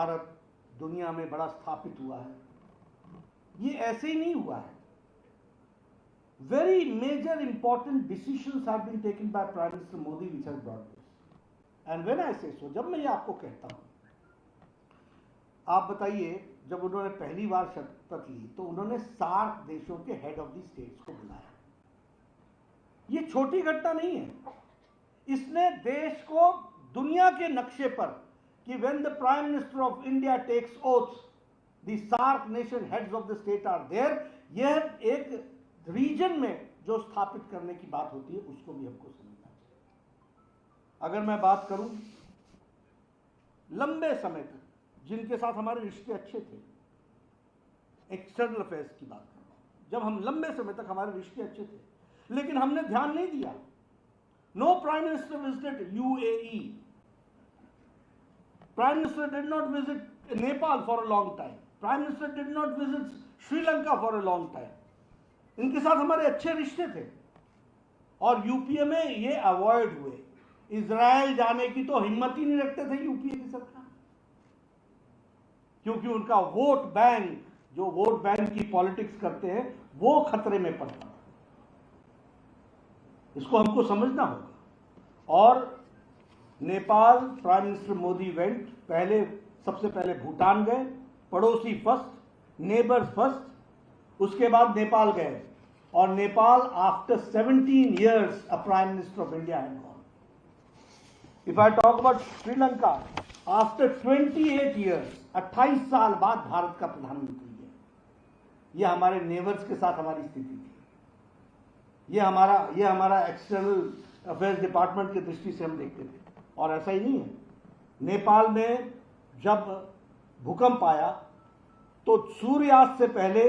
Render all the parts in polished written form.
भारत दुनिया में बड़ा स्थापित हुआ है, ये ऐसे ही नहीं हुआ है। Very major important decisions have been taken by Prime Minister Modi which has brought this. And when I say so, जब मैं ये आपको कहता हूं, आप बताइए, जब उन्होंने पहली बार शपथ ली तो उन्होंने सार्क देशों के हेड ऑफ द स्टेट्स को बुलाया। ये छोटी घटना नहीं है, इसने देश को दुनिया के नक्शे पर कि when the Prime Minister of India takes oath, the SAARC nation heads of the state are there, यह एक रीजन में जो स्थापित करने की बात होती है उसको भी हमको समझना चाहिए। अगर मैं बात करूं लंबे समय तक जिनके साथ हमारे रिश्ते अच्छे थे, एक्सटर्नल अफेयर्स की बात कर रहा हूं, जब हम लंबे समय तक हमारे रिश्ते अच्छे थे लेकिन हमने ध्यान नहीं दिया। No prime minister visited UAE, prime minister did not visit Nepal for a long time, prime minister did not visit Sri Lanka for a long time. इनके साथ हमारे अच्छे रिश्ते थे और यूपीए में ये अवॉइड हुए। इजराइल जाने की तो हिम्मत ही नहीं रखते थे यूपीए की सरकार, क्योंकि उनका वोट बैंक, जो वोट बैंक की पॉलिटिक्स करते हैं, वो खतरे में पड़ता था। इसको हमको समझना होगा। और Nepal prime minister Modi went, सबसे पहले भूटान गए, पड़ोसी फर्स्ट, नेबर्स फर्स्ट, उसके बाद नेपाल गए और Nepal after 17 years a prime minister of India had gone. If I talk about Sri Lanka, after 28 years, 28 साल बाद भारत का प्रधानमंत्री है। यह हमारे नेबर्स के साथ हमारी स्थिति थी। यह हमारा एक्सटर्नल अफेयर्स डिपार्टमेंट की दृष्टि से हम देखते थे। और ऐसा ही नहीं है, नेपाल में जब भूकंप आया तो सूर्यास्त से पहले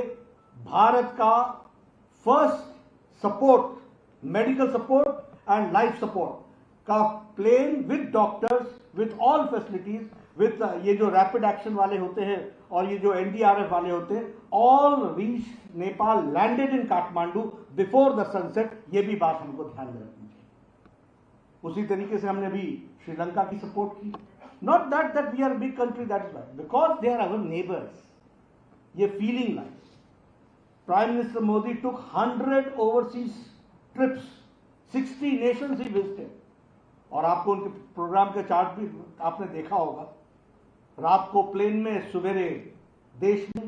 भारत का first support, medical support and life support का plane with doctors, with all facilities, with ये जो रैपिड एक्शन वाले होते हैं और ये जो एनडीआरएफ वाले होते हैं, all reach Nepal, landed in Kathmandu before the sunset. ये भी बात हमको ध्यान में रखनी चाहिए। उसी तरीके से हमने भी श्रीलंका की सपोर्ट की। Not that we are big country, that is why, because they are our neighbours. ये feeling like Prime Minister Modi took 100 overseas trips, 60 nations he visited, और आपको उनके प्रोग्राम के चार्ट भी आपने देखा होगा। रात को प्लेन में, सवेरे देश में।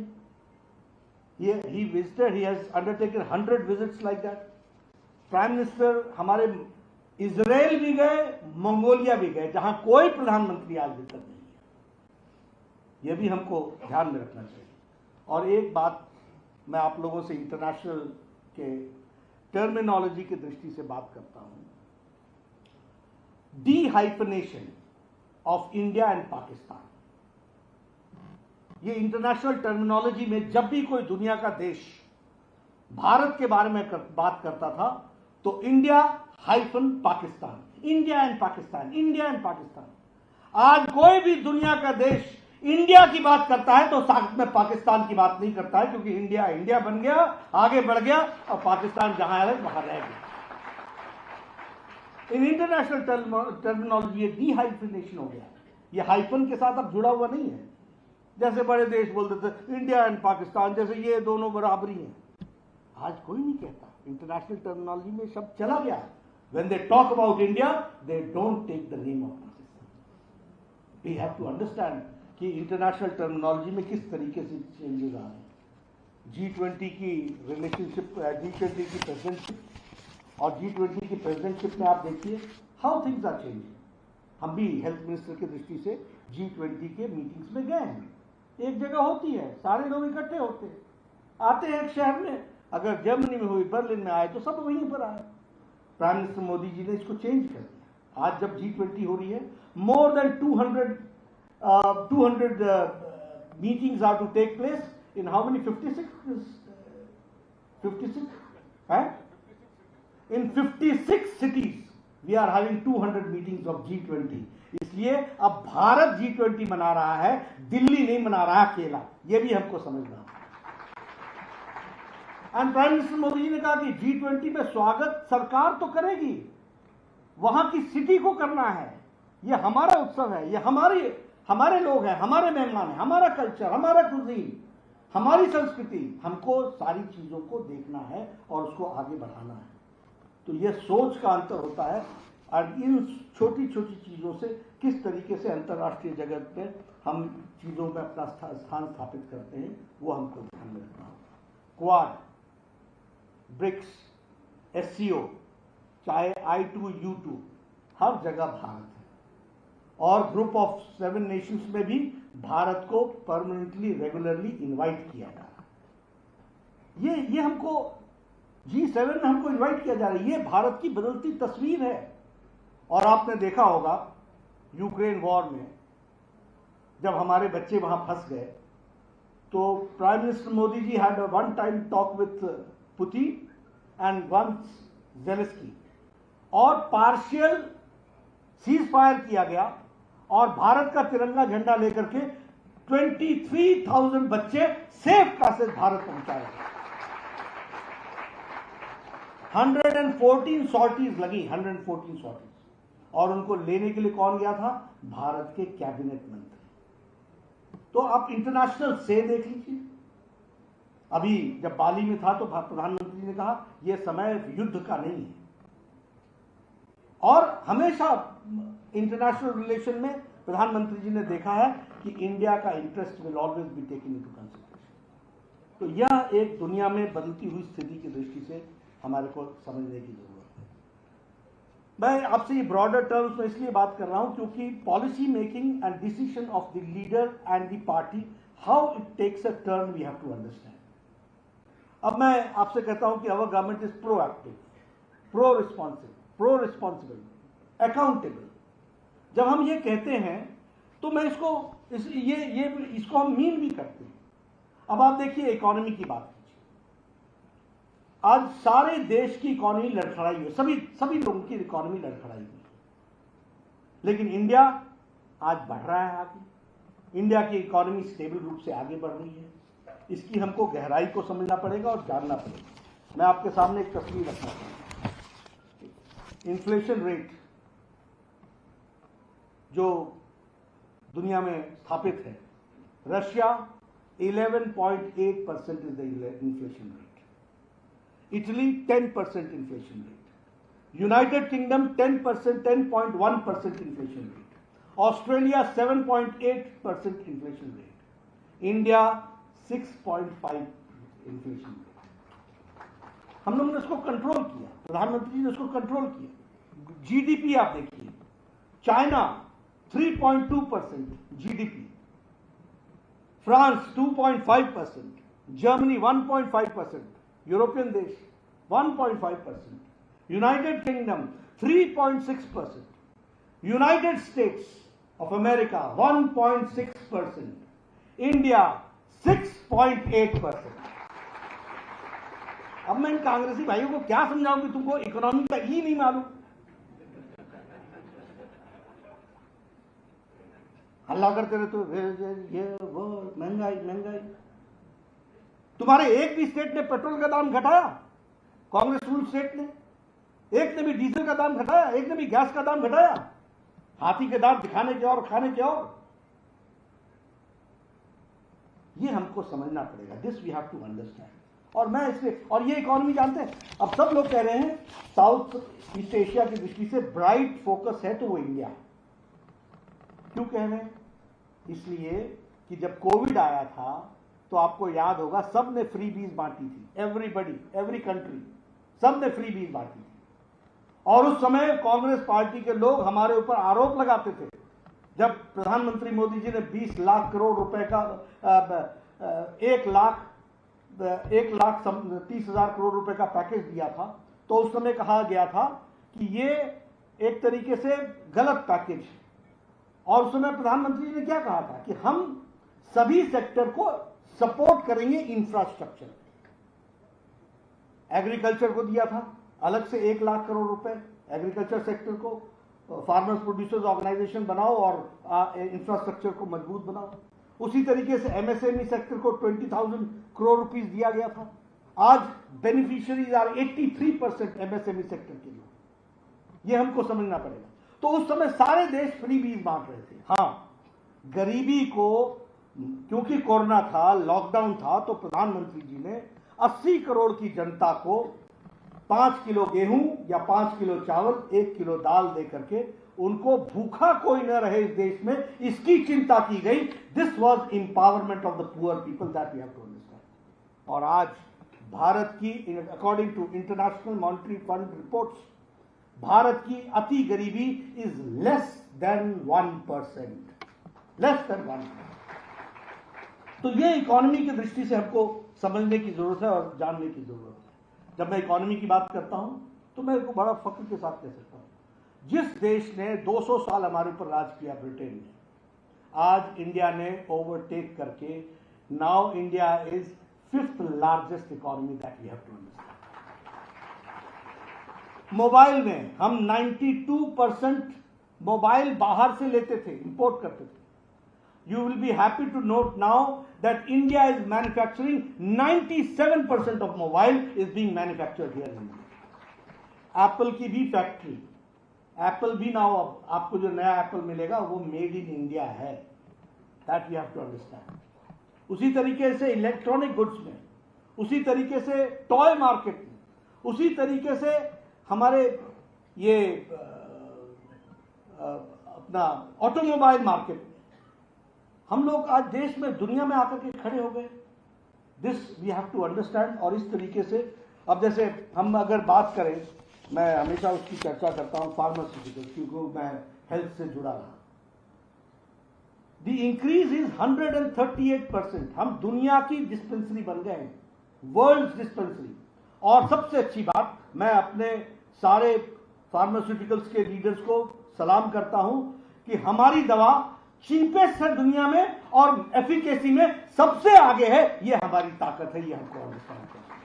He visited, he has undertaken 100 visits like that. Prime minister हमारे इजराइल भी गए, मंगोलिया भी गए, जहां कोई प्रधानमंत्री आज तक नहीं है। यह भी हमको ध्यान में रखना चाहिए। और एक बात मैं आप लोगों से इंटरनेशनल के टर्मिनोलॉजी की दृष्टि से बात करता हूं। डीहाइफनेशन ऑफ इंडिया एंड पाकिस्तान, ये इंटरनेशनल टर्मिनोलॉजी में जब भी कोई दुनिया का देश भारत के बारे में बात करता था तो India hyphen Pakistan, India and Pakistan, India and Pakistan. आज कोई भी दुनिया का देश इंडिया की बात करता है तो साथ में पाकिस्तान की बात नहीं करता है, क्योंकि इंडिया इंडिया बन गया, आगे बढ़ गया, और पाकिस्तान जहां है वहां रह गया। इन इंटरनेशनल टर्मिनोलॉजी ये डीहाइफनेशन हो गया। ये हाइफन के साथ अब जुड़ा हुआ नहीं है। जैसे बड़े देश बोलते थे इंडिया एंड पाकिस्तान, जैसे ये दोनों बराबरी हैं। आज कोई नहीं कहता। इंटरनेशनल टर्मिनोलॉजी में शब्द चला गया। When they talk about India they don't take the name of Pakistan. We have to understand कि इंटरनेशनल टर्मिनोलॉजी में किस तरीके से चेंजेस आ रहे हैं। G20 की रिलेशनशिप, G20 की प्रेसिडेंटशिप और G20 की प्रेसिडेंटशिप में आप देखिए हाउ थिंग्स आर चेंजिंग। हम भी हेल्थ मिनिस्टर की दृष्टि से G20 के मीटिंग्स में गए हैं। एक जगह होती है, सारे लोग इकट्ठे होते हैं, आते हैं एक शहर में। अगर जर्मनी में हुई, बर्लिन में आए तो सब वहीं पर आए। प्राइम मिनिस्टर मोदी जी ने इसको चेंज कर दिया। आज जब G20 हो रही है, more than 200 meetings are to take place in how many? 56 in 56 cities we are having 200 meetings of G20। इसलिए अब भारत G20 मना रहा है, दिल्ली नहीं मना रहा है अकेला। यह भी हमको समझना है। एंड प्राइम मिनिस्टर मोदी जी ने कहा कि G20 में स्वागत सरकार तो करेगी, वहां की सिटी को करना है। यह हमारा उत्सव है, यह हमारी हमारे लोग हैं, हमारे मेहमान हैं, हमारा कल्चर, हमारा कुजीन, हमारी संस्कृति, हमको सारी चीजों को देखना है और उसको आगे बढ़ाना है। तो यह सोच का अंतर होता है और इन छोटी छोटी चीजों से किस तरीके से अंतर्राष्ट्रीय जगत में हम चीजों में अपना स्थान स्थापित करते हैं, वो हमको ध्यान में रखना होगा। क्वाड, ब्रिक्स, SCO, चाहे I2U2, हर जगह भारत है और ग्रुप ऑफ 7 नेशंस में भी भारत को परमानेंटली रेगुलरली इनवाइट किया जा रहा है। ये हमको G7 में हमको इनवाइट किया जा रहा है। ये भारत की बदलती तस्वीर है। और आपने देखा होगा यूक्रेन वॉर में जब हमारे बच्चे वहां फंस गए तो prime minister Modi ji had a one time talk with Putin and once Zelensky और पार्शियल सीज फायर किया गया और भारत का तिरंगा झंडा लेकर के 23,000 बच्चे सेफ पैसेज भारत पहुंचाए गए। 114 सॉर्टीज लगी, 114 सॉर्टीज, और उनको लेने के लिए कौन गया था? भारत के कैबिनेट मंत्री। तो आप इंटरनेशनल से देख लीजिए। अभी जब बाली में था तो प्रधानमंत्री ने कहा यह समय युद्ध का नहीं है। और हमेशा इंटरनेशनल रिलेशन में प्रधानमंत्री जी ने देखा है कि इंडिया का interest will always be taken into consideration. तो यह एक दुनिया में बदलती हुई स्थिति की दृष्टि से हमारे को समझने की जरूरत है। मैं आपसे ये ब्रॉडर टर्म्स में इसलिए बात कर रहा हूं क्योंकि policy making and decision of the leader and the party, how it takes a turn, we have to understand. अब मैं आपसे कहता हूं कि our government is proactive, pro responsible, accountable. जब हम ये कहते हैं तो मैं इसको हम मीन भी करते हैं। अब आप देखिए इकोनॉमी की बात कीजिए। आज सारे देश की इकोनॉमी लड़खड़ाई हुई, सभी लोगों की इकोनॉमी लड़खड़ाई हुई, लेकिन इंडिया आज बढ़ रहा है आगे। इंडिया की इकोनॉमी स्टेबल रूप से आगे बढ़ रही है। इसकी हमको गहराई को समझना पड़ेगा और जानना पड़ेगा। मैं आपके सामने एक तस्वीर रखना चाहूंगा। इन्फ्लेशन रेट जो दुनिया में स्थापित है, Russia 11.8% is the inflation rate, Italy 10% inflation rate, United kingdom 10.1% inflation rate, Australia 7.8% inflation rate, India 6.5 inflation rate. हम लोगों ने इसको कंट्रोल किया, प्रधानमंत्री जी ने इसको कंट्रोल किया। जीडीपी आप देखिए, China 3.2% GDP, France 2.5%, Germany 1.5%, European देश 1.5%, United kingdom 3.6%, United states of America 1.6%, India 6.8%। अब मैं इन कांग्रेसी भाइयों को क्या समझाऊं कि तुमको इकोनॉमी का ही नहीं मालूम। हल्ला करते रहते ये वो महंगाई। तुम्हारे एक भी स्टेट ने पेट्रोल का दाम घटाया? कांग्रेस रूल स्टेट ने एक ने भी डीजल का दाम घटाया? एक ने भी गैस का दाम घटाया? हाथी के दाम दिखाने के और खाने के और। ये हमको समझना पड़ेगा। This we have to understand. और मैं इसलिए, और ये इकोनॉमी जानते हैं, अब सब लोग कह रहे हैं साउथ ईस्ट एशिया की दृष्टि से ब्राइट फोकस है तो वो इंडिया। क्यों कह रहे हैं? इसलिए कि जब कोविड आया था तो आपको याद होगा सब ने फ्री बीज बांटी थी। एवरीबडी, एवरी कंट्री, सब ने फ्री बीज बांटी थी। और उस समय कांग्रेस पार्टी के लोग हमारे ऊपर आरोप लगाते थे। जब प्रधानमंत्री मोदी जी ने 20 लाख करोड़ रुपए का 1,30,000 करोड़ रुपए का पैकेज दिया था, तो उस समय कहा गया था कि ये एक तरीके से गलत पैकेज है। और उस समय प्रधानमंत्री जी ने क्या कहा था कि हम सभी सेक्टर को सपोर्ट करेंगे इंफ्रास्ट्रक्चर। एग्रीकल्चर को दिया था अलग से 1 लाख करोड़ रुपए, एग्रीकल्चर सेक्टर को, फार्मर्स प्रोड्यूसर्स ऑर्गेनाइजेशन बनाओ और इंफ्रास्ट्रक्चर को मजबूत बनाओ। उसी तरीके से एमएसएमई सेक्टर को 20,000 करोड़ रुपीस दिया गया था। आज बेनिफिशियरीज आर 83% एमएसएमई सेक्टर के लोग। ये हमको समझना पड़ेगा। तो उस समय सारे देश फ्री बीज बांट रहे थे। हाँ, गरीबी को, क्योंकि कोरोना था, लॉकडाउन था, तो प्रधानमंत्री जी ने 80 करोड़ की जनता को 5 किलो गेहूं या 5 किलो चावल, 1 किलो दाल दे करके उनको भूखा कोई न रहे इस देश में, इसकी चिंता की गई। This was empowerment of the poor people, that we have to understand. और आज भारत की, according to international monetary fund reports, Bharat की अति गरीबी is less than 1%, less than 1%। तो ये इकोनॉमी की दृष्टि से हमको समझने की जरूरत है और जानने की जरूरत है। जब मैं इकोनॉमी की बात करता हूं तो मैं इसको बड़ा फख्र के साथ कह सकता हूं, जिस देश ने 200 साल हमारे ऊपर राज किया, ब्रिटेन ने, आज इंडिया ने ओवरटेक करके, now India is 5th largest economy, that we have to understand. Mobile में हम 92% मोबाइल बाहर से लेते थे, इंपोर्ट करते थे। You will be happy to note now that India is manufacturing 97% of mobile is being manufactured here in India. Apple की भी फैक्ट्री, Apple भी now, आपको जो नया Apple मिलेगा वो मेड इन इंडिया है, that we have to understand. उसी तरीके से इलेक्ट्रॉनिक गुड्स में, उसी तरीके से टॉय मार्केट में, उसी तरीके से हमारे ये अपना ऑटोमोबाइल मार्केट में हम लोग आज देश में, दुनिया में आकर के खड़े हो गए। This we have to understand. और इस तरीके से अब जैसे हम अगर बात करें, मैं हमेशा उसकी चर्चा करता हूं फार्मास्यूटिकल, क्योंकि मैं हेल्थ से जुड़ा रहा। The increase is 138%। हम दुनिया की डिस्पेंसरी बन गए हैं, वर्ल्ड डिस्पेंसरी। और सबसे अच्छी बात, मैं अपने सारे फार्मास्यूटिकल्स के लीडर्स को सलाम करता हूं कि हमारी दवा चीपेस्ट है दुनिया में और एफिकेसी में सबसे आगे है। ये हमारी ताकत है, ये हमको अंडरस्टैंड करना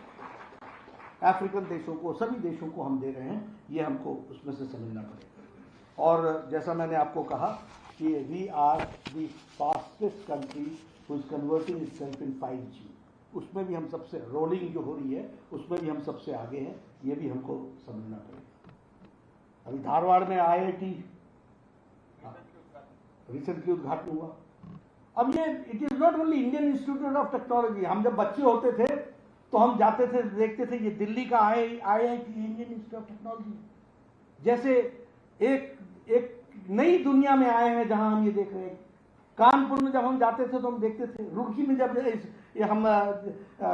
है। अफ्रीकन देशों को, सभी देशों को हम दे रहे हैं, ये हमको उसमें से समझना पड़ेगा। और जैसा मैंने आपको कहा कि we are the fastest country who is converting itself in 5G। उसमें भी हम सबसे, रोलिंग जो हो रही है उसमें भी हम सबसे आगे हैं, ये भी हमको समझना पड़ेगा। अभी धारवाड़ में IIT रिसेंटली उद्घाटन हुआ। अब ये it is not only Indian institute of technology. हम जब बच्चे होते थे तो हम जाते थे, देखते थे ये दिल्ली का IIT, Indian institute of technology, जैसे एक नई दुनिया में आए हैं जहां हम ये देख रहे हैं। कानपुर में जब हम जाते थे तो हम देखते थे, रुड़की में जब हम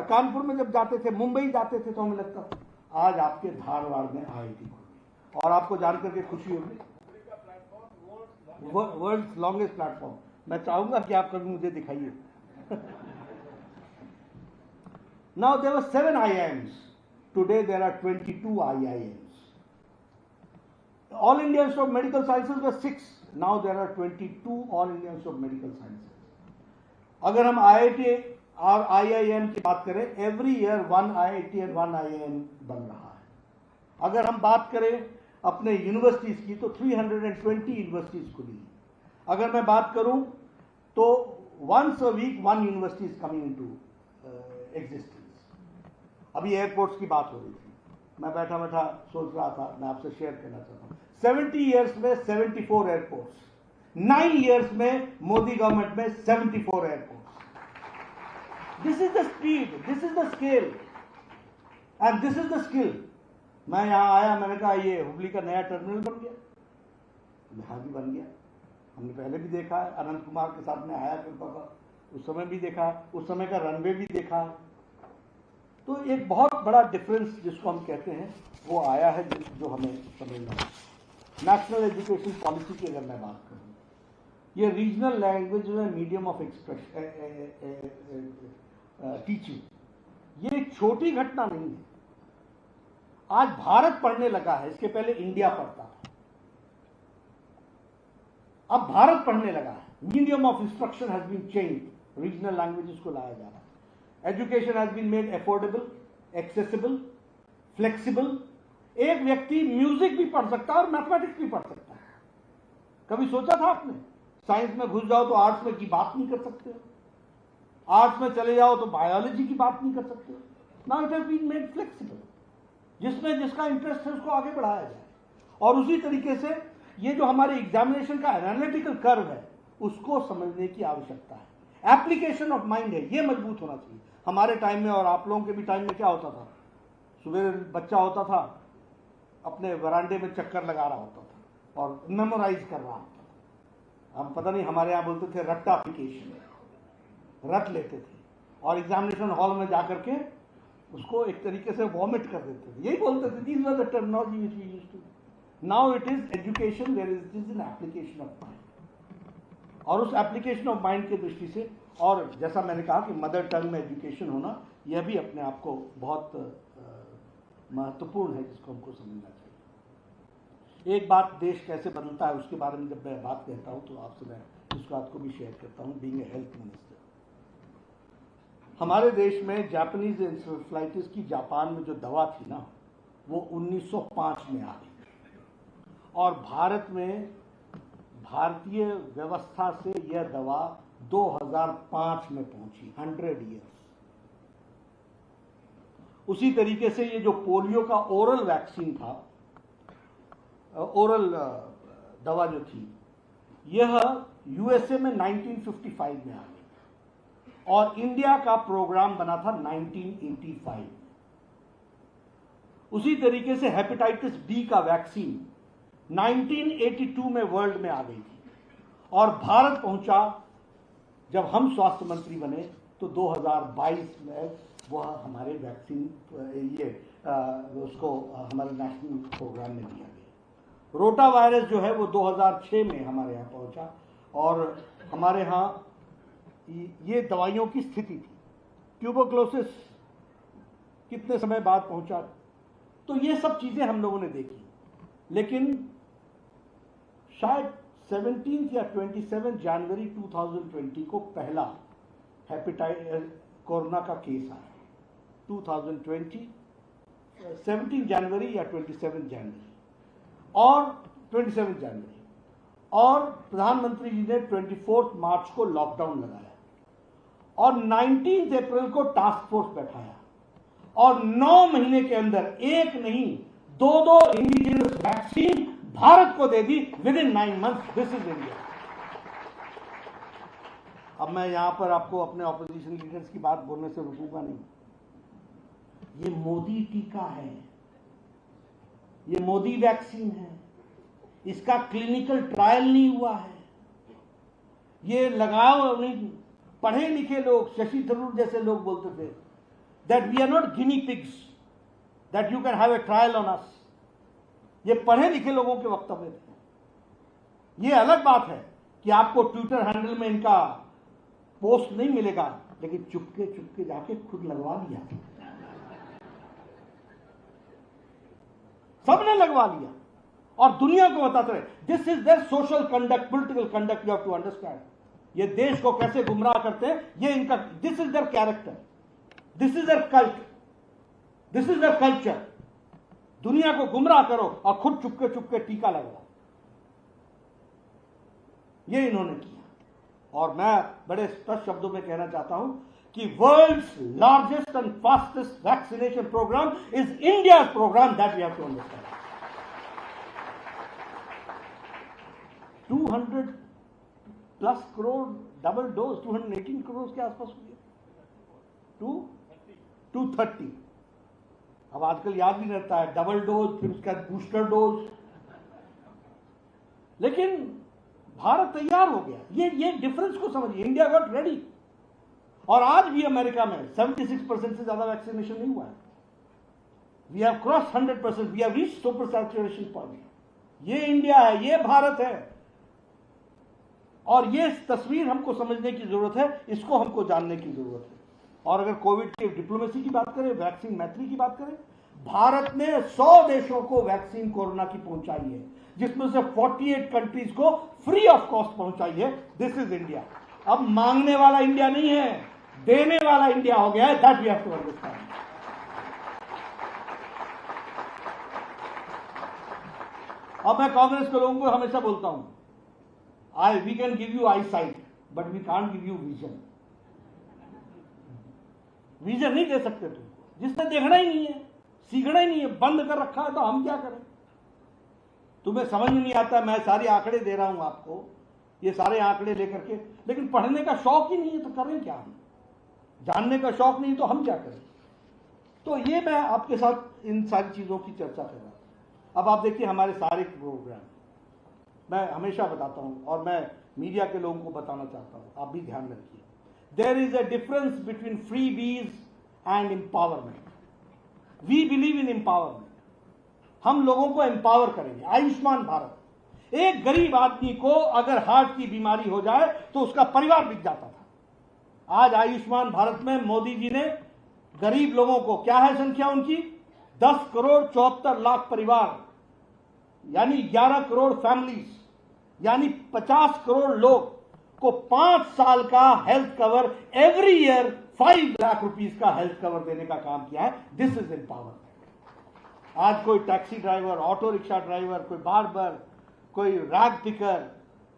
कानपुर में जब जाते थे, मुंबई जाते थे तो हमें लगता था आज आपके धारवाड़ में IIT खुली। और आपको जानकर के खुशी होगी, वर्ल्ड लॉन्गेस्ट प्लेटफॉर्म। मैं चाहूंगा कि आप कभी मुझे दिखाइए। Now there were 7 IIMs, today there are 22 IIMs। All India Institute of Medical Sciences were 6, now there are 22 All India Institute of Medical Sciences. अगर हम IIT और IIM की बात करें, एवरी ईयर 1 IIT और 1 IIM बन रहा है। अगर हम बात करें अपने यूनिवर्सिटीज की तो 320 यूनिवर्सिटीज खुली। अगर मैं बात करूं तो once a week 1 university is coming into existence. अभी एयरपोर्ट्स की बात हो रही थी, मैं बैठा बैठा सोच रहा था, मैं आपसे शेयर करना चाहता हूं। 70 ईयर्स में 74 एयरपोर्ट्स, 9 ईयर्स में मोदी गवर्नमेंट में 74 airports. This is the speed, this is the scale and this is the skill. मैं यहां आया, मैंने कहा ये हुबली का नया टर्मिनल बन गया। यहां भी बन गया, हमने पहले भी देखा है, अनंत कुमार के साथ में आया उस समय भी देखा है, उस समय का रनवे भी देखा है। तो एक बहुत बड़ा डिफरेंस जिसको हम कहते हैं वो आया है, जो हमें समझना है। नेशनल एजुकेशन पॉलिसी की अगर मैं बात करूं, ये रीजनल लैंग्वेज में मीडियम ऑफ एक्सप्रेशन टीचिंग, ये एक छोटी घटना नहीं है। आज भारत पढ़ने लगा है, इसके पहले इंडिया पढ़ता था, अब भारत पढ़ने लगा है। Medium of instruction has been change, regional languages को लाया जा रहा है। Education has been made affordable, accessible, flexible. एक व्यक्ति म्यूजिक भी पढ़ सकता है और मैथमेटिक्स भी पढ़ सकता है। कभी सोचा था आपने? साइंस में घुस जाओ तो आर्ट्स में की बात नहीं कर सकते हो, आर्ट्स में चले जाओ तो बायोलॉजी की बात नहीं कर सकते हो। Now it has been made flexible, जिसमें जिसका इंटरेस्ट है उसको आगे बढ़ाया जाए। और उसी तरीके से ये जो हमारे एग्जामिनेशन का एनालिटिकल कर्व है, उसको समझने की आवश्यकता है। एप्लीकेशन ऑफ माइंड है, ये मजबूत होना चाहिए। हमारे टाइम में और आप लोगों के भी टाइम में क्या होता था, सुबह बच्चा होता था अपने वरांडे में चक्कर लगा रहा होता था और मेमोराइज कर रहा होता था। हम पता नहीं, हमारे यहाँ बोलते थे रट्टाफिकेशन, रट लेते थे और एग्जामिनेशन हॉल में जाकर के उसको एक तरीके से वॉमिट कर देते थे, यही बोलते थे। This was the terminology which we used to. Now it is education, there is an application of mind. और उस एप्लीकेशन ऑफ माइंड की दृष्टि से, और जैसा मैंने कहा कि मदर टंग में एजुकेशन होना, यह भी अपने आप को बहुत महत्वपूर्ण है, जिसको हमको समझना चाहिए। एक बात, देश कैसे बदलता है उसके बारे में जब मैं बात कहता हूँ तो आपसे मैं इस बात को भी शेयर करता हूँ। बीइंग ए हेल्थ मिनिस्टर, हमारे देश में जापानीज एन्सेफेलाइटिस की जापान में जो दवा थी ना, वो 1905 में आ गई और भारत में भारतीय व्यवस्था से यह दवा 2005 में पहुंची, 100 ईयर्स। उसी तरीके से ये जो पोलियो का ओरल वैक्सीन था, ओरल दवा जो थी, यह यूएसए में 1955 में आ गई और इंडिया का प्रोग्राम बना था 1985। उसी तरीके से हेपेटाइटिस बी का वैक्सीन 1982 में वर्ल्ड में आ गई थी और भारत पहुंचा जब हम स्वास्थ्य मंत्री बने तो 2022 में वह हमारे वैक्सीन उसको हमारे नेशनल प्रोग्राम में दिया गया। रोटा वायरस जो है वो 2006 में हमारे यहाँ पहुंचा और हमारे यहाँ ये दवाइयों की स्थिति थी। ट्यूबरक्लोसिस कितने समय बाद पहुंचा, तो ये सब चीजें हम लोगों ने देखी। लेकिन शायद 17 या 27 जनवरी 2020 को पहला हेपेटाइटिस कोरोना का केस आया। 2020 17 जनवरी या 27 जनवरी और 27 जनवरी, और प्रधानमंत्री जी ने 24 मार्च को लॉकडाउन लगाया और 19 अप्रैल को टास्क फोर्स बैठाया और 9 महीने के अंदर एक नहीं 2 इंडिजिनस वैक्सीन भारत को दे दी within 9 months. This is India. अब मैं यहां पर आपको अपने ऑपोजिशन लीडर्स की बात बोलने से रुकूंगा नहीं। ये मोदी टीका है, ये मोदी वैक्सीन है, इसका क्लिनिकल ट्रायल नहीं हुआ है। ये लगाओ नहीं, पढ़े लिखे लोग, शशि थरूर जैसे लोग बोलते थे that we are not guinea pigs, that you can have a trial on us. ये पढ़े लिखे लोगों के वक्तव्य थे। ये अलग बात है कि आपको ट्विटर हैंडल में इनका पोस्ट नहीं मिलेगा, लेकिन चुपके चुपके जाके खुद लगवा लिया, सबने लगवा लिया और दुनिया को बताते रहे। This is their social conduct, political conduct, you have to understand. ये देश को कैसे गुमराह करते हैं, ये इनका, this is their character, this is their cult, this is their culture. दुनिया को गुमराह करो और खुद चुपके चुपके टीका लगवाओ, ये इन्होंने किया। और मैं बड़े स्पष्ट शब्दों में कहना चाहता हूं कि world's largest and fastest vaccination program is India program, that we have to understand. 200+ crore double dose, 218 crore के आसपास हुई है, 230। अब आजकल याद नहीं रहता है, डबल डोज, फिर उसका बूस्टर डोज। लेकिन भारत तैयार हो गया। ये डिफरेंस को समझिए। इंडिया गॉट रेडी और आज भी अमेरिका में 76% से ज्यादा वैक्सीनेशन नहीं हुआ है। We have cross 100%, we have reached super saturation point. ये इंडिया है, ये भारत है और ये तस्वीर हमको समझने की जरूरत है, इसको हमको जानने की जरूरत है। और अगर कोविड की डिप्लोमेसी की बात करें, वैक्सीन मैत्री की बात करें, भारत ने 100 देशों को वैक्सीन कोरोना की पहुंचाई है, जिसमें से 48 कंट्रीज को फ्री ऑफ कॉस्ट पहुंचाई है। This is India. अब मांगने वाला इंडिया नहीं है, देने वाला इंडिया हो गया है। That we have to understand. अब मैं कांग्रेस के लोगों को हमेशा बोलता हूं, we can give you eyesight but we can't give you vision. Vision नहीं दे सकते तुम, जिसने देखना ही नहीं है, सीखना ही नहीं है, बंद कर रखा है, तो हम क्या करें? तुम्हें समझ में नहीं आता। मैं सारे आंकड़े दे रहा हूं आपको, ये सारे आंकड़े लेकर के, लेकिन पढ़ने का शौक ही नहीं है तो करें क्या हम? जानने का शौक नहीं तो हम क्या करें? तो ये मैं आपके साथ इन सारी चीजों की चर्चा कर रहा था। अब आप देखिए हमारे सारे प्रोग्राम, मैं हमेशा बताता हूं और मैं मीडिया के लोगों को बताना चाहता हूं, आप भी ध्यान रखिए, there is a difference between freebies and empowerment. We believe in empowerment, हम लोगों को एम्पावर करेंगे। आयुष्मान भारत, एक गरीब आदमी को अगर हार्ट की बीमारी हो जाए तो उसका परिवार बिक जाता था। आज आयुष्मान भारत में मोदी जी ने गरीब लोगों को, क्या है संख्या उनकी, 10 करोड़ 74 लाख परिवार, यानी 11 करोड़ फैमिलीज, यानी 50 करोड़ लोग को 5 साल का health cover, every year 5 lakh rupees का हेल्थ कवर देने का काम किया है। This is empowerment. आज कोई taxi driver, auto rickshaw driver, कोई बार्बर, कोई रैग पिकर,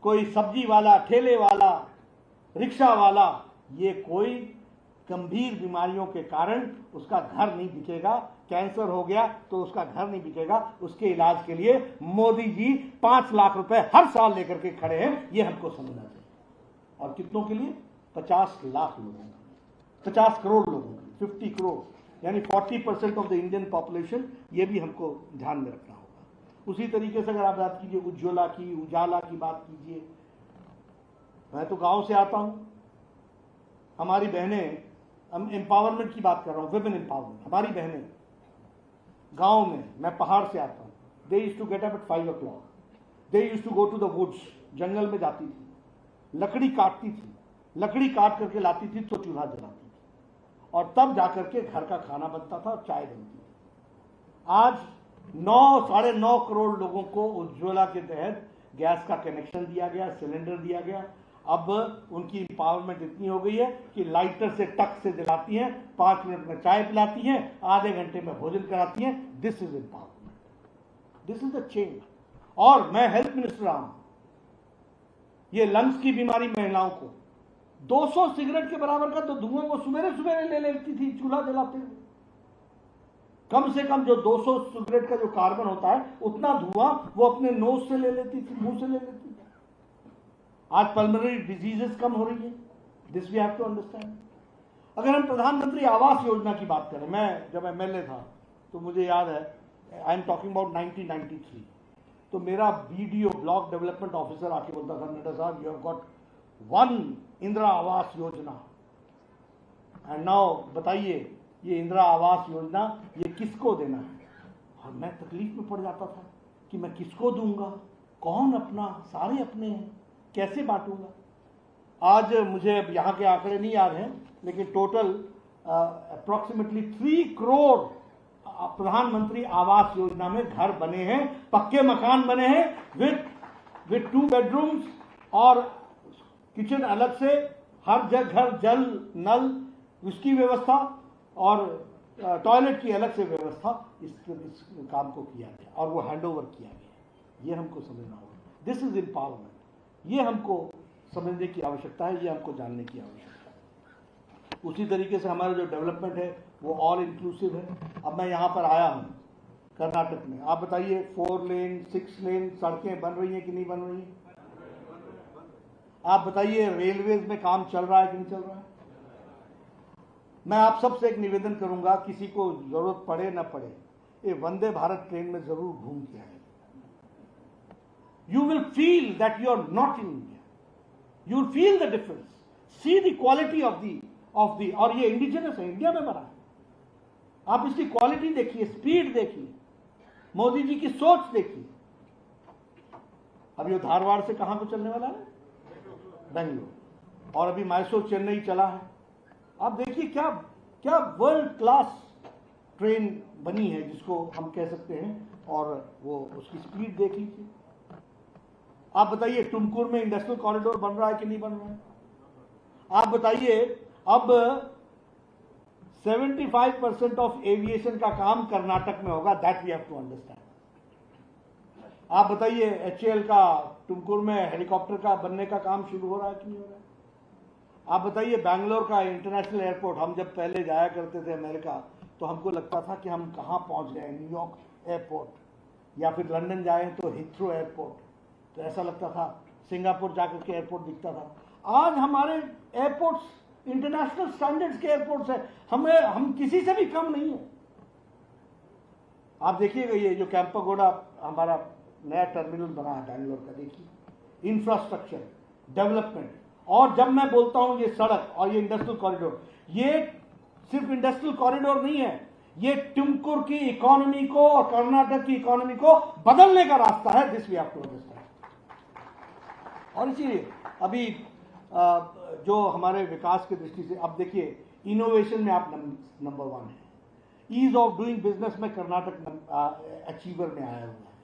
कोई सब्जी वाला, ठेले वाला, रिक्शा वाला, ये कोई गंभीर बीमारियों के कारण उसका घर नहीं बिकेगा। कैंसर हो गया तो उसका घर नहीं बिकेगा। उसके इलाज के लिए मोदी जी 5 लाख रुपए हर साल लेकर के खड़े हैं, ये हमको समझना चाहिए। और कितनों के लिए? 50 लाख लोगों के, 50 करोड़ लोगों के, 50 करोड़, यानी 40% ऑफ द इंडियन पॉपुलेशन। ये भी हमको ध्यान में रखना होगा। उसी तरीके से अगर आप बात कीजिए उज्ज्वला की, उजाला की बात कीजिए, मैं तो गांव से आता हूं, हमारी बहनें, हम एम्पावरमेंट की बात कर रहा हूं, विमेन एम्पावरमेंट, हमारी बहनें गांव में, मैं पहाड़ से आता हूं, they used to get up at 5 o'clock, they used to go to the woods, जंगल में जाती थी, लकड़ी काटती थी, लकड़ी काट करके लाती थी तो चूल्हा जलाती थी, और तब जाकर के घर का खाना बनता था और चाय बनती थी। आज 9-9.5 करोड़ लोगों को उज्ज्वला के तहत गैस का कनेक्शन दिया गया, सिलेंडर दिया गया। अब उनकी एम्पावरमेंट इतनी हो गई है कि लाइटर से टक से जलाती हैं, 5 मिनट में चाय पिलाती हैं, आधे घंटे में भोजन कराती हैं। This is empowerment, this is the change. और मैं हेल्थ मिनिस्टर रहा हूं, ये लंग्स की बीमारी महिलाओं को 200 सिगरेट के बराबर का तो धुआं वो सुबेरे सुबेरे ले लेती थी चूल्हा जलाते हुए। कम से कम जो 200 सिगरेट का जो कार्बन होता है उतना धुआं वो अपने नोज से ले लेती थी, मुंह से ले लेती थी। आज पल्मोनरी डिजीजेस कम हो रही है। This we have to understand. अगर हम प्रधानमंत्री आवास योजना की बात करें, मैं जब एमएलए था तो मुझे याद है, आई एम टॉकिंग अबाउट 1993, तो मेरा बीडीओ, ब्लॉक डेवलपमेंट ऑफिसर, आके बोलता था, नड्डा साहब, you have got 1 Indira Awas Yojana, and now बताइए ये इंदिरा आवास योजना ये किसको देना है? और मैं तकलीफ में पड़ जाता था कि मैं किसको दूंगा, कौन अपना, सारे अपने हैं, कैसे बांटूंगा। आज मुझे अब यहाँ के आंकड़े नहीं याद हैं, लेकिन टोटल अप्रोक्सीमेटली 3 करोड़ प्रधानमंत्री आवास योजना में घर बने हैं, पक्के मकान बने हैं विद 2 बेडरूम्स और किचन अलग से, हर जगह जल नल उसकी व्यवस्था और टॉयलेट की अलग से व्यवस्था। इस काम को किया गया और वो हैंडओवर किया गया। ये हमको समझना होगा। This is empowerment. ये हमको समझने की आवश्यकता है, ये हमको जानने की आवश्यकता है। उसी तरीके से हमारा जो डेवलपमेंट है वो ऑल इंक्लूसिव है। अब मैं यहाँ पर आया हूँ कर्नाटक में, आप बताइए 4 लेन 6 लेन सड़कें बन रही हैं कि नहीं बन रही हैं? आप बताइए रेलवेज में काम चल रहा है कि नहीं चल रहा है? मैं आप सबसे एक निवेदन करूंगा, किसी को जरूरत पड़े ना पड़े, ये वंदे भारत ट्रेन में जरूर घूम के आए। You will feel that you are not in India. You will feel the difference. See the quality of the और ये इंडिजिनस है, इंडिया में बना है। आप इसकी क्वालिटी देखिए, स्पीड देखिए, मोदी जी की सोच देखिए। अब ये धारवाड़ से कहां को चलने वाला है? बेंगलोर। और अभी मैसूर चेन्नई चला है। आप देखिए क्या क्या वर्ल्ड क्लास ट्रेन बनी है, जिसको हम कह सकते हैं, और वो उसकी स्पीड देख लीजिए। आप बताइए टुमकुर में इंडस्ट्रियल कॉरिडोर बन रहा है कि नहीं बन रहा है? आप बताइए अब 75% ऑफ एविएशन का काम कर्नाटक में होगा। That we have to understand. आप बताइए HAL का टुमकुर में हेलीकॉप्टर का बनने का काम शुरू हो रहा है कि नहीं हो रहा है? आप बताइए बैंगलोर का इंटरनेशनल एयरपोर्ट, हम जब पहले जाया करते थे अमेरिका तो हमको लगता था कि हम कहाँ पहुंच गए, न्यूयॉर्क एयरपोर्ट, या फिर लंदन जाएं तो हीथ्रो एयरपोर्ट, तो ऐसा लगता था सिंगापुर जाकर के एयरपोर्ट दिखता था। आज हमारे एयरपोर्ट्स इंटरनेशनल स्टैंडर्ड्स के एयरपोर्ट्स है, हम किसी से भी कम नहीं है। आप देखिएगा ये जो कैंपागोडा हमारा नया टर्मिनल बना है बैंगलोर का, देखिए इंफ्रास्ट्रक्चर डेवलपमेंट। और जब मैं बोलता हूं ये सड़क और ये इंडस्ट्रियल कॉरिडोर, ये सिर्फ इंडस्ट्रियल कॉरिडोर नहीं है, ये तुमकुर की इकोनॉमी को और कर्नाटक की इकोनॉमी को बदलने का रास्ता है। This we have to understand. और इसीलिए अभी जो हमारे विकास की दृष्टि से, अब देखिए इनोवेशन में आप नंबर 1 है, ईज ऑफ डूइंग बिजनेस में कर्नाटक अचीवर में आया हुआ है।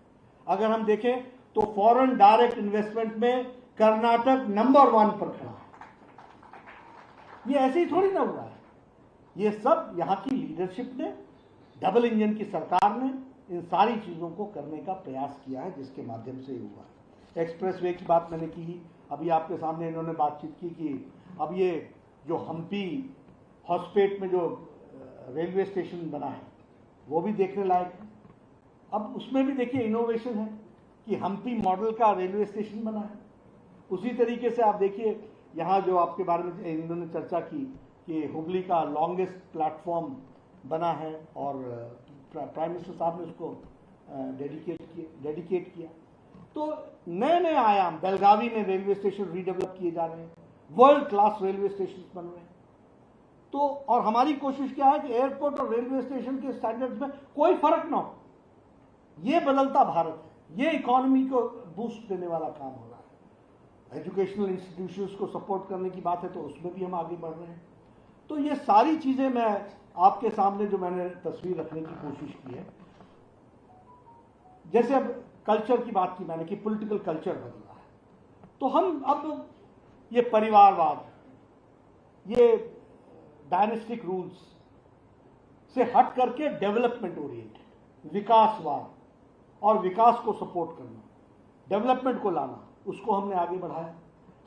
अगर हम देखें तो फॉरेन डायरेक्ट इन्वेस्टमेंट में कर्नाटक नंबर 1 पर खड़ा है। ये ऐसे ही थोड़ी ना हुआ है, ये सब यहां की लीडरशिप ने, डबल इंजन की सरकार ने इन सारी चीजों को करने का प्रयास किया है, जिसके माध्यम से हुआ है। एक्सप्रेसवे की बात मैंने की, अभी आपके सामने इन्होंने बातचीत की कि अब ये जो हम्पी हॉस्पेट में जो रेलवे स्टेशन बना है वो भी देखने लायक है। अब उसमें भी देखिए इनोवेशन है कि हम्पी मॉडल का रेलवे स्टेशन बना है। उसी तरीके से आप देखिए यहाँ जो आपके बारे में इन्होंने चर्चा की कि हुबली का लॉन्गेस्ट प्लेटफॉर्म बना है और प्राइम मिनिस्टर साहब ने उसको डेडिकेट किया। तो नए नए आयाम, बेलगावी में रेलवे स्टेशन रीडेवलप किए जा रहे हैं, वर्ल्ड क्लास रेलवे स्टेशन बन रहे हैं। तो और हमारी कोशिश क्या है कि एयरपोर्ट और रेलवे स्टेशन के स्टैंडर्ड्स में कोई फर्क ना हो। ये बदलता भारत है, ये इकोनॉमी को बूस्ट देने वाला काम हो रहा है। एजुकेशनल इंस्टीट्यूशंस को सपोर्ट करने की बात है तो उसमें भी हम आगे बढ़ रहे हैं। तो ये सारी चीजें मैं आपके सामने जो मैंने तस्वीर रखने की कोशिश की है। जैसे अब कल्चर की बात की मैंने कि पॉलिटिकल कल्चर बदला है, तो हम अब ये परिवारवाद, ये डायनेस्टिक रूल्स से हट करके डेवलपमेंट ओरिएंटेड, विकासवाद और विकास को सपोर्ट करना, डेवलपमेंट को लाना, उसको हमने आगे बढ़ाया।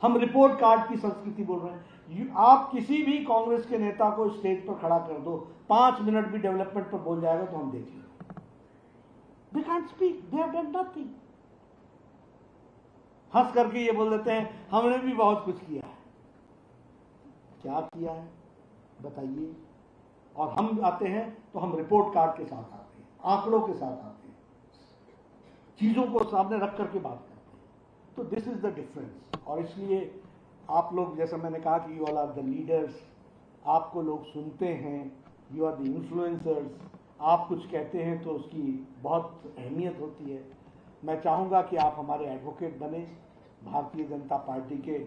हम रिपोर्ट कार्ड की संस्कृति बोल रहे हैं। आप किसी भी कांग्रेस के नेता को स्टेज पर खड़ा कर दो, 5 मिनट भी डेवलपमेंट पर बोल जाएगा तो हम देख लेंगे। They can't speak, they have done nothing। हंस करके ये बोल देते हैं हमने भी बहुत कुछ किया है। क्या किया है बताइए। और हम आते हैं तो हम रिपोर्ट कार्ड के साथ आते हैं, आंकड़ों के साथ आते हैं, चीजों को सामने रख करके बात करते हैं। तो दिस इज द डिफरेंस। और इसलिए आप लोग, जैसा मैंने कहा कि you all are the leaders, आपको लोग सुनते हैं, यू आर द इन्फ्लुएंसर्स। आप कुछ कहते हैं तो उसकी बहुत अहमियत होती है। मैं चाहूँगा कि आप हमारे एडवोकेट बने भारतीय जनता पार्टी के।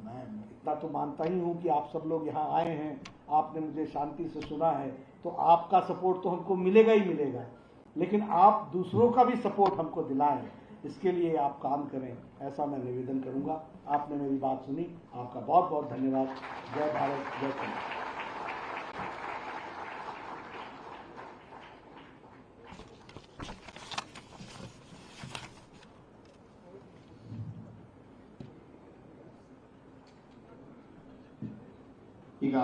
मैं इतना तो मानता ही हूँ कि आप सब लोग यहाँ आए हैं, आपने मुझे शांति से सुना है, तो आपका सपोर्ट तो हमको मिलेगा ही मिलेगा, लेकिन आप दूसरों का भी सपोर्ट हमको दिलाएं, इसके लिए आप काम करें, ऐसा मैं निवेदन करूँगा। आपने मेरी बात सुनी, आपका बहुत बहुत धन्यवाद। जय भारत, जय हिंद। ಈಗ